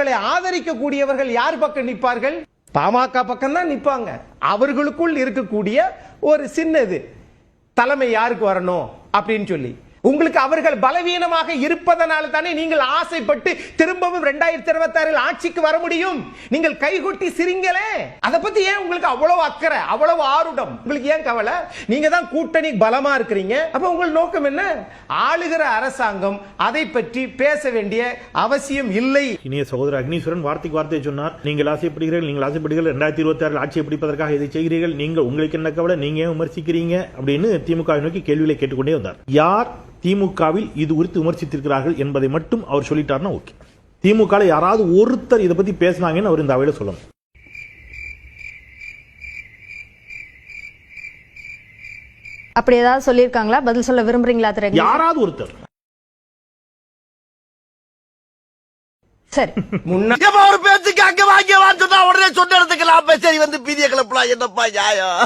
அவர்களை ஆதரிக்க கூடியவர்கள் யார் பக்கம் நிற்பார்கள்? பாமக பக்கம் தான் நிற்பாங்க. அவர்களுக்குள் இருக்கக்கூடிய ஒரு சின்னது தலைமை யாருக்கு வரணும் அப்படின்னு சொல்லி உங்களுக்கு அவர்கள் பலவீனமாக இருப்பதனால தானே நீங்கள் ஆசைப்பட்டு திரும்பவும் 2026 ஆட்சிக்கு வர முடியும். நீங்கள் கைகொட்டி சிரிங்களே. அதை பத்தி ஏன் உங்களுக்கு அவ்வளவு அக்கறை, அவ்வளவு ஆர்வம்? உங்களுக்கு ஏன் கவலை? நீங்க தான் கூட்டணி பலமா இருக்கிறீங்க. அப்ப உங்கள் நோக்கம் என்ன? ஆளுகிற அரசாங்கம் அதை பற்றி பேச வேண்டிய அவசியம் இல்லை. இனிய சகோதரர் அக்னீஸ்வரன் வார்த்தைக்கு வார்த்தை சொன்னார். நீங்கள் ஆசைப்படுகிறீர்கள், 2026 ஆட்சியை பிடிப்பதற்காக இதை செய்கிறீர்கள், நீங்கள் உங்களுக்கு என்ன கவலை, நீங்க ஏன் விமர்சிக்கிறீங்க அப்படின்னு திமுக நோக்கி கேள்விகளை கேட்டுக்கொண்டே வந்தார். யார் திமுகவில் இது குறித்து விமர்சித்திருக்கிறார்கள் என்பதை மட்டும் அவர் சொல்லிட்டாருன்னா ஓகே. திமுக யாராவது ஒருத்தர் இதை பத்தி பேசினாங்கன்னு அவர் இந்த அவையில சொல்லணும். அப்படி ஏதாவது சொல்லியிருக்காங்களா? பதில் சொல்ல விரும்புறீங்களா? யாராவது ஒருத்தர். சரி, ஒரு பேச்சுக்கு அங்க வாங்கி சொன்னா உடனே சொன்ன இடத்துக்கு நான் சரி வந்து பீதிய கிளப்பலாம். என்னப்பா நியாயம்?